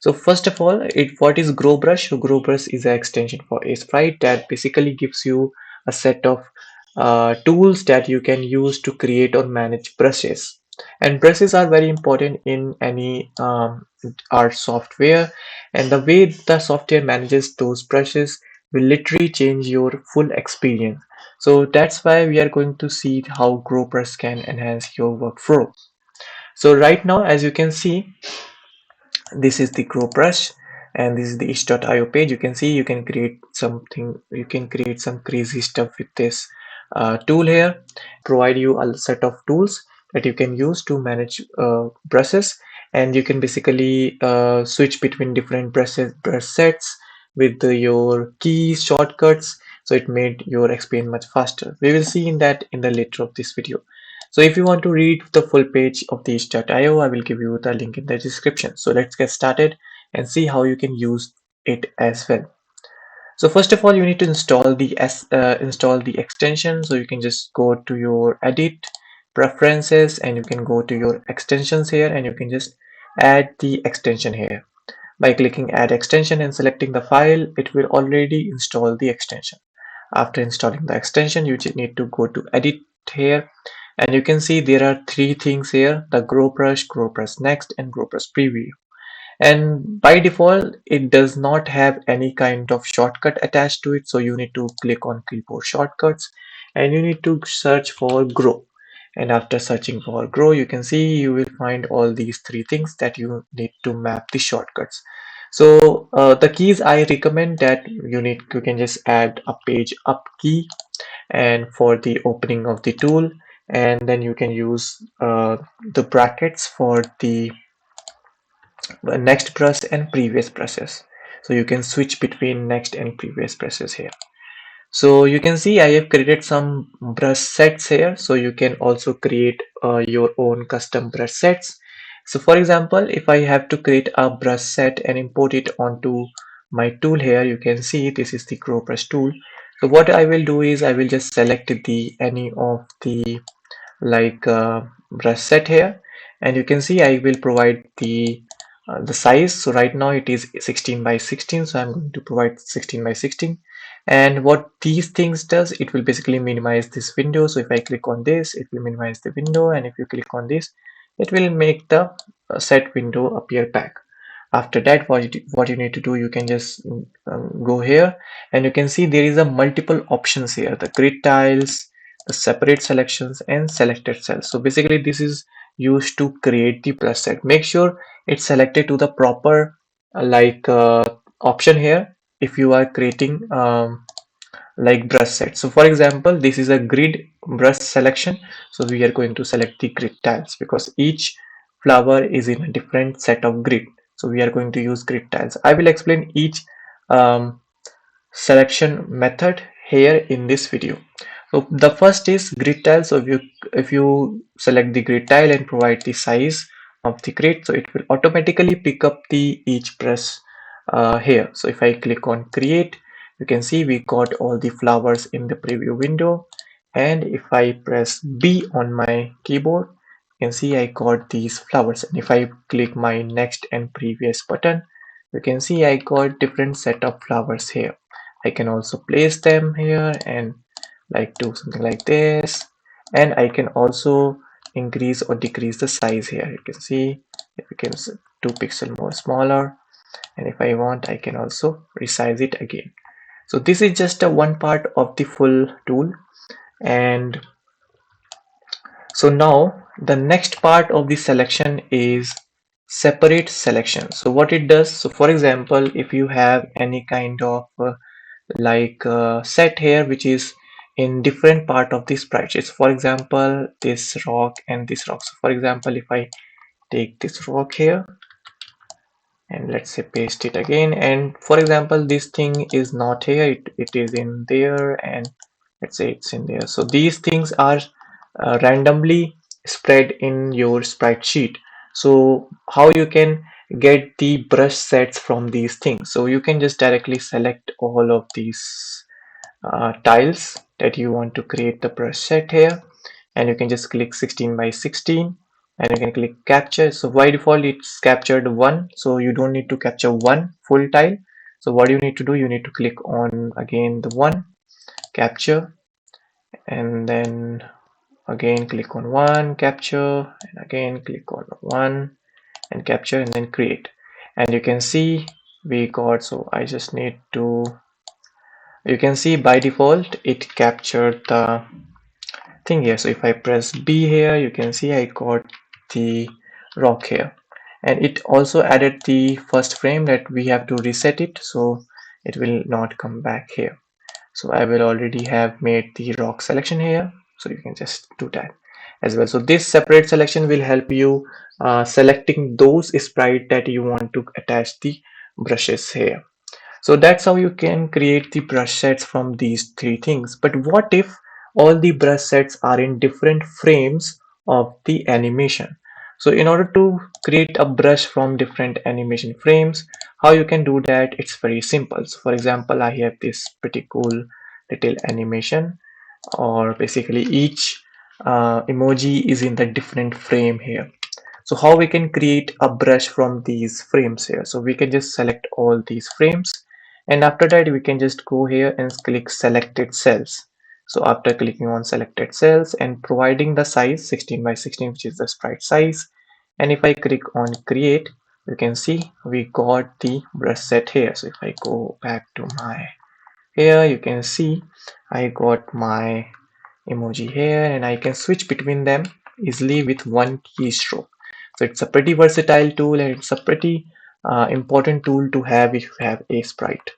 So first of all, what is grow brush? So grow brush is an extension for Aseprite that basically gives you a set of tools that you can use to create or manage brushes. And brushes are very important in any art software, and the way the software manages those brushes will literally change your full experience. So that's why we are going to see how grow brush can enhance your workflow. So right now, as you can see, this is the grow brush and this is the itch.io page. You can see you can create something, you can create some crazy stuff with this tool here. Provide you a set of tools that you can use to manage brushes, and you can basically switch between different brush sets with your keys shortcuts, so it made your experience much faster. We will see in that in the later of this video. So if you want to read the full page of the itch.io, I will give you the link in the description. So let's get started and see how you can use it as well. So first of all, you need to install the extension. So you can just go to your edit preferences and you can go to your extensions here and you can just add the extension here. By clicking add extension and selecting the file, it will already install the extension. After installing the extension, you just need to go to edit here, and you can see there are three things here: the grow brush next, and grow brush preview. And by default, it does not have any kind of shortcut attached to it, so you need to click on keyboard shortcuts and you need to search for grow. And after searching for grow, you can see you will find all these three things that you need to map the shortcuts. So the keys I recommend that you can just add a page up key and for the opening of the tool, and then you can use the brackets for the next brush and previous brushes. So you can switch between next and previous brushes here. So you can see I have created some brush sets here, so you can also create your own custom brush sets. So for example, if I have to create a brush set and import it onto my tool here, you can see this is the grow brush tool. So what I will do is I will just select the any of the brush set here, and you can see I will provide the size. So right now it is 16 by 16, so I'm going to provide 16 by 16. And what these things does, it will basically minimize this window. So if I click on this, it will minimize the window, and if you click on this, it will make the set window appear back. After that, what you need to do, you can just go here and you can see there is a multiple options here: the grid tiles, the separate selections, and selected cells. So basically this is used to create the brush set. Make sure it's selected to the proper option here if you are creating brush set. So for example, this is a grid brush selection, so we are going to select the grid tiles because each flower is in a different set of grid, so we are going to use grid tiles. I will explain each um, selection method here in this video. So the first is grid tile. So if you select the grid tile and provide the size of the grid, so it will automatically pick up the each brush here. So if I click on create, you can see we got all the flowers in the preview window, and if I press B on my keyboard, you can see I got these flowers. And if I click my next and previous button, you can see I got different set of flowers here. I can also place them here and do something like this, and I can also increase or decrease the size here. You can see it becomes 2 pixels more smaller, and if I want, I can also resize it again. So this is just a one part of the full tool. And so now the next part of the selection is separate selection. So what it does, so for example, if you have any kind of set here which is in different part of the sprite sheets, for example this rock and this rock. So for example, if I take this rock here and let's say paste it again, and for example this thing is not here, it is in there, and let's say it's in there. So these things are randomly spread in your sprite sheet. So how you can get the brush sets from these things? So you can just directly select all of these tiles that you want to create the brush set here, and you can just click 16 by 16, and you can click capture. So by default it's captured one, so you don't need to capture one full tile. So what you need to do, you need to click on again the one capture, and then again click on one capture, and again click on one and capture, and then create. And you can see we got, so I just need to, you can see by default it captured the thing here. So if I press B here, you can see I got the rock here, and it also added the first frame that we have to reset it, so it will not come back here. So I will already have made the rock selection here, so you can just do that as well. So this separate selection will help you selecting those sprites that you want to attach the brushes here. So that's how you can create the brush sets from these three things. But what if all the brush sets are in different frames of the animation? So in order to create a brush from different animation frames, how you can do that? It's very simple. So for example, I have this pretty cool little animation, or basically each emoji is in the different frame here. So how we can create a brush from these frames here? So we can just select all these frames, and after that we can just go here and click selected cells. So after clicking on selected cells and providing the size 16 by 16, which is the sprite size, and if I click on create, you can see we got the brush set here. So if I go back to my here, you can see I got my emoji here, and I can switch between them easily with one keystroke. So it's a pretty versatile tool, and it's a pretty important tool to have if you have Aseprite.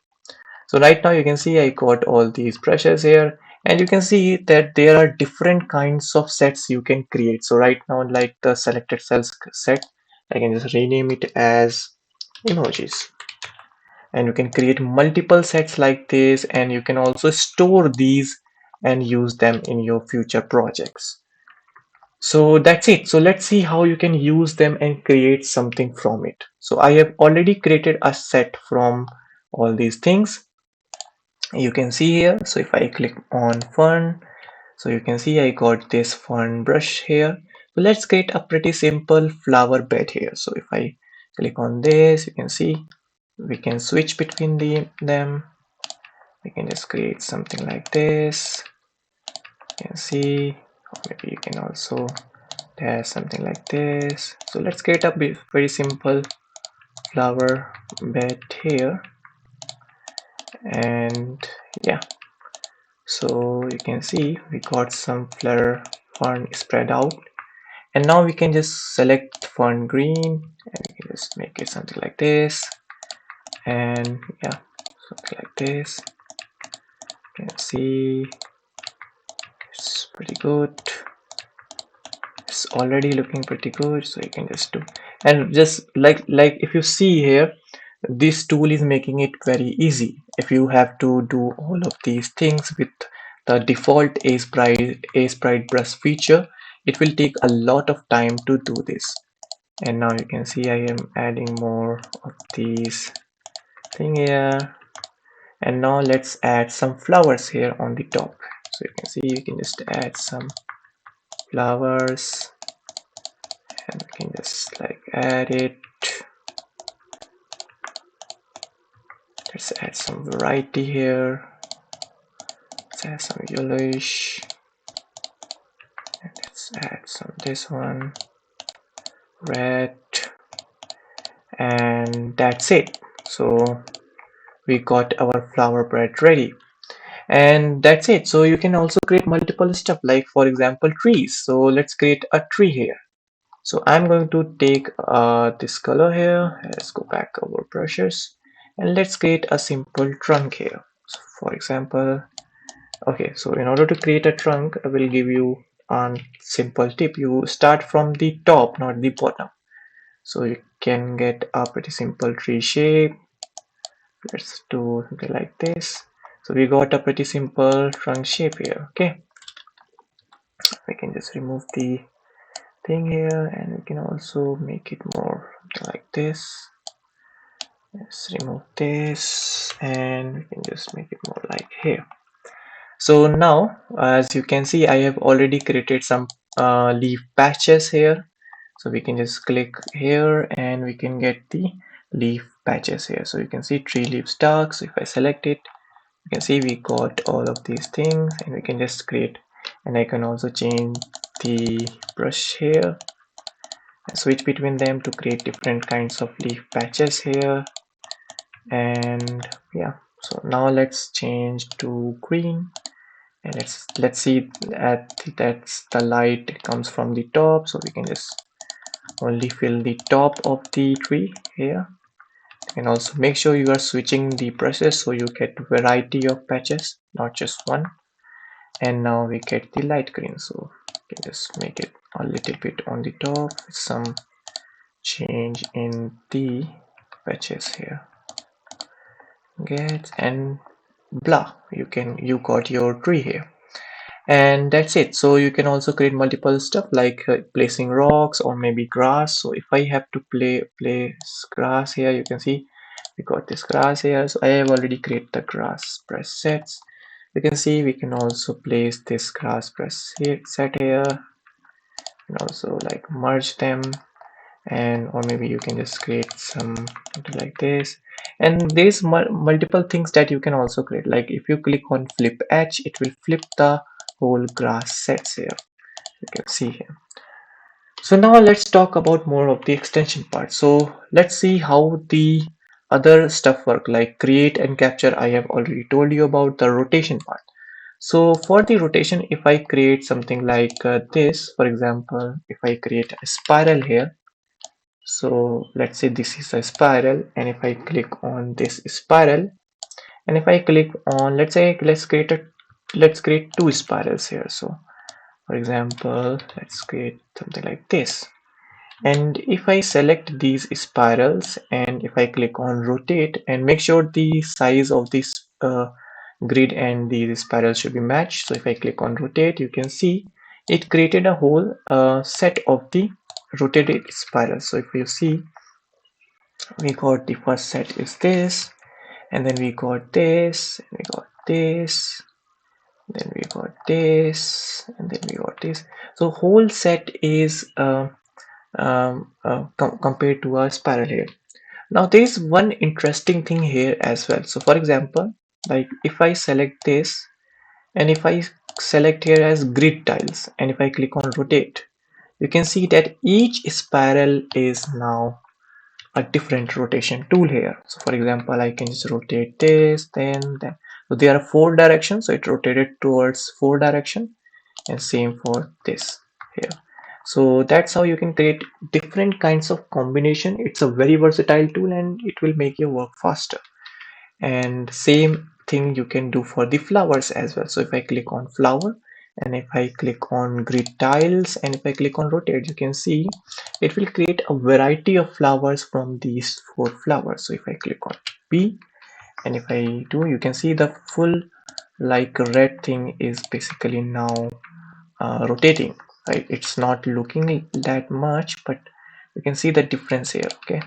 So right now you can see I got all these brushes here, and you can see that there are different kinds of sets you can create. So right now, like the selected cells set, I can just rename it as emojis, and you can create multiple sets like this, and you can also store these and use them in your future projects. So that's it. So let's see how you can use them and create something from it. So I have already created a set from all these things, you can see here. So if I click on fun, so you can see I got this fun brush here. So let's create a pretty simple flower bed here. So if I click on this, you can see we can switch between them. We can just create something like this. You can see, or maybe you can also have something like this. So let's create a very simple flower bed here, and yeah, so you can see we got some flower fern spread out, and now we can just select fern green, and we can just make it something like this, and yeah, something like this. You can see it's pretty good. It's already looking pretty good, so you can just do, and just like if you see here, this tool is making it very easy. If you have to do all of these things with the default Aseprite brush feature, it will take a lot of time to do this. And now you can see I am adding more of these thing here, and now let's add some flowers here on the top. So you can see you can just add some flowers, and we can just like add it. Let's add some variety here. Let's add some yellowish, and let's add some this one red, and that's it. So we got our flower bread ready, and that's it. So you can also create multiple stuff, like for example trees. So let's create a tree here. So I'm going to take this color here. Let's go back over brushes, and let's create a simple trunk here. So for example, okay, so in order to create a trunk, I will give you a simple tip. You start from the top, not the bottom. So you can get a pretty simple tree shape. Let's do something like this. So we got a pretty simple trunk shape here. Okay, we can just remove the thing here, and we can also make it more like this. Let's remove this, and we can just make it more like here. So now, as you can see, I have already created some leaf patches here. So we can just click here and we can get the leaf patches here. So you can see tree leaves dark. So if I select it, you can see we got all of these things, and we can just create, and I can also change the brush here and switch between them to create different kinds of leaf patches here. And yeah, so now let's change to green, and let's see at that's the light comes from the top, so we can just only fill the top of the tree here. And also make sure you are switching the brushes so you get variety of patches, not just one. And now we get the light green, so we can just make it a little bit on the top with some change in the patches here. Get and blah, you got your tree here. And that's it. So you can also create multiple stuff like placing rocks or maybe grass. So if I have to place grass here, you can see we got this grass here. So I have already created the grass press sets. You can see we can also place this grass press here, set here, and also like merge them, and or maybe you can just create something like this. And there's multiple things that you can also create, like if you click on flip edge, it will flip the whole grass sets here, you can see here. So now let's talk about more of the extension part. So let's see how the other stuff work, like create and capture. I have already told you about the rotation part. So for the rotation, if I create something like this, for example, if I create a spiral here, so let's say this is a spiral, and if I click on this spiral, and if I click on, let's say let's create two spirals here. So for example, let's create something like this. And if I select these spirals and if I click on rotate, and make sure the size of this grid and the spirals should be matched. So if I click on rotate, you can see it created a whole set of the rotated spirals. So if you see, we got the first set is this, and then we got this, and we got this, then we got this, and then we got this. So whole set is compared to a spiral here. Now there is one interesting thing here as well. So for example, like if I select this, and if I select here as grid tiles, and if I click on rotate, you can see that each spiral is now a different rotation tool here. So for example, I can just rotate this, then. So there are four directions, so it rotated towards four direction, and same for this here. So that's how you can create different kinds of combination. It's a very versatile tool and it will make your work faster. And same thing you can do for the flowers as well. So if I click on flower, and if I click on grid tiles, and if I click on rotate, you can see it will create a variety of flowers from these four flowers. So if I click on B, and if I do, you can see the full like red thing is basically now rotating, right? It's not looking that much, but you can see the difference here. Okay,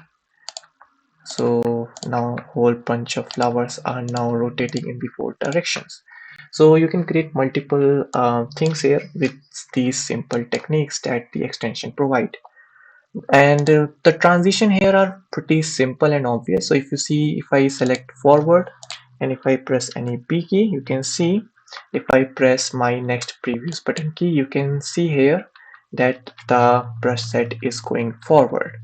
so now whole bunch of flowers are now rotating in the four directions. So you can create multiple things here with these simple techniques that the extension provide. And the transition here are pretty simple and obvious. So if you see, if I select forward and if I press any B key, you can see if I press my next previous button key, you can see here that the brush set is going forward.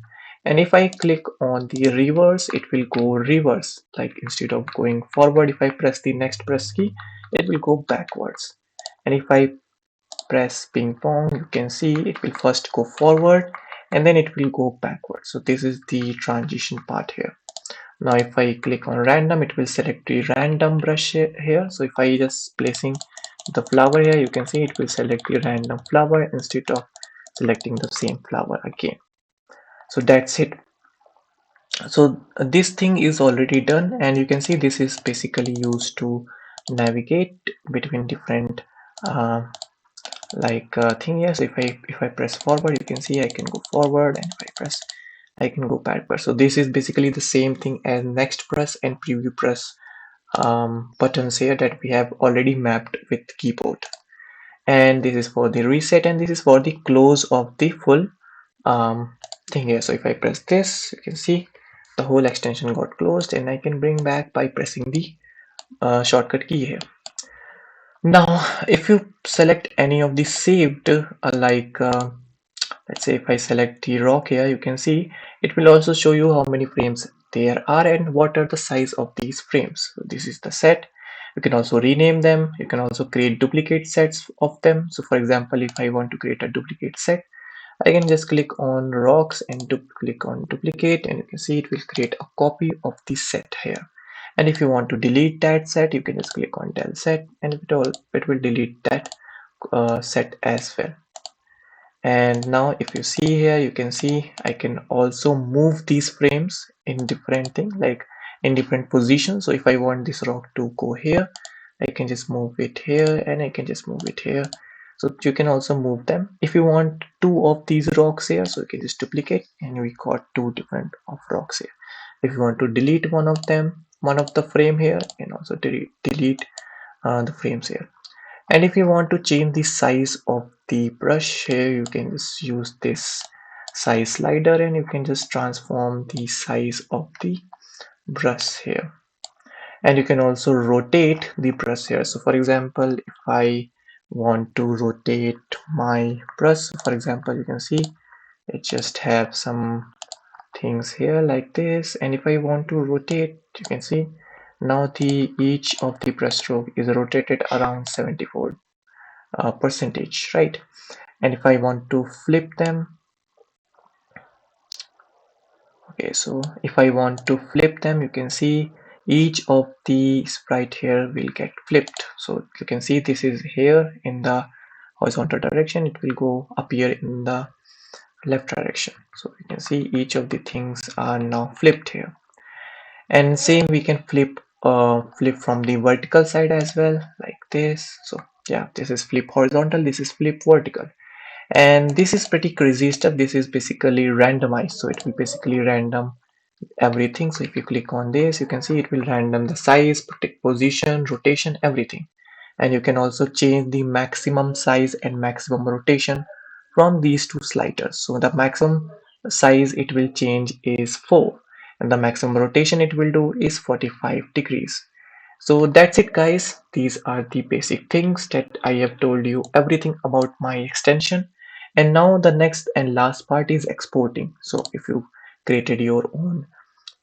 And if I click on the reverse, it will go reverse. Like instead of going forward, if I press the next press key, it will go backwards. And if I press ping pong, you can see it will first go forward and then it will go backwards. So this is the transition part here. Now if I click on random, it will select the random brush here. So if I just placing the flower here, you can see it will select the random flower instead of selecting the same flower again. So that's it. So this thing is already done, and you can see this is basically used to navigate between different thing. Yes, if I press forward, you can see I can go forward, and if I press, I can go backward. So this is basically the same thing as next press and preview press buttons here that we have already mapped with keyboard. And this is for the reset, and this is for the close of the full thing here. So if I press this, you can see the whole extension got closed, and I can bring back by pressing the shortcut key here. Now, if you select any of the saved, let's say if I select the rock here, you can see it will also show you how many frames there are and what are the size of these frames. So this is the set. You can also rename them. You can also create duplicate sets of them. So for example, if I want to create a duplicate set, I can just click on rocks and click on duplicate, and you can see it will create a copy of the set here. And if you want to delete that set, you can just click on tileset, and it will delete that set as well. And now if you see here, you can see I can also move these frames in different thing, like in different positions. So if I want this rock to go here, I can just move it here, and I can just move it here. So you can also move them. If you want two of these rocks here, so you can just duplicate, and we got two different of rocks here. If you want to delete one of them, one of the frame here, and also delete the frames here. And if you want to change the size of the brush here, you can just use this size slider, and you can just transform the size of the brush here. And you can also rotate the brush here. So for example, if I want to rotate my brush, for example, you can see it just have some things here like this, and if I want to rotate, you can see now the each of the brush stroke is rotated around 74 percentage, right? And if I want to flip them, okay, so if I want to flip them, you can see each of the sprite here will get flipped. So you can see this is here in the horizontal direction, it will go appear in the left direction. So you can see each of the things are now flipped here. And same we can flip from the vertical side as well, like this. So yeah, this is flip horizontal, this is flip vertical. And this is pretty crazy stuff. This is basically randomized, so it will basically random everything. So if you click on this, you can see it will random the size, position, rotation, everything. And you can also change the maximum size and maximum rotation from these two sliders. So the maximum size it will change is 4, and the maximum rotation it will do is 45 degrees. So that's it guys, these are the basic things that I have told you everything about my extension. And now the next and last part is exporting. So created your own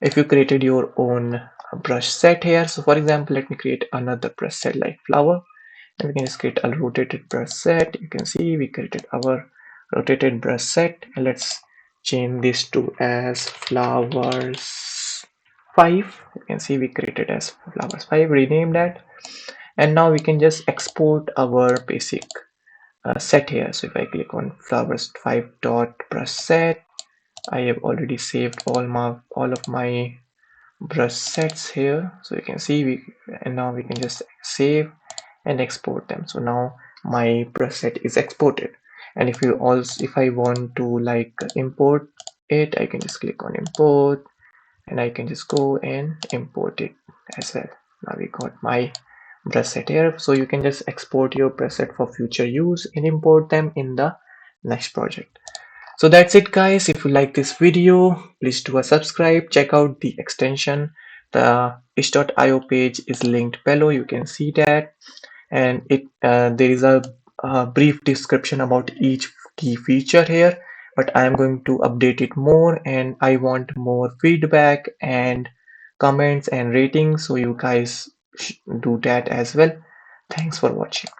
if you created your own brush set here, so for example, let me create another brush set like flower, and we can just create a rotated brush set. You can see we created our rotated brush set, and let's change this to as flowers 5. You can see we created as flowers 5, rename that. And now we can just export our basic set here. So if I click on flowers 5 dot brush set, I have already saved all of my brush sets here. So you can see and now we can just save and export them. So now my brush set is exported. And if I want to like import it, I can just click on import, and I can just go and import it as well. Now we got my brush set here. So you can just export your brush set for future use and import them in the next project. So that's it guys. If you like this video, please do a subscribe. Check out the extension. The itch.io page is linked below. You can see that, and there is a brief description about each key feature here, but I am going to update it more, and I want more feedback and comments and ratings, so you guys do that as well. Thanks for watching.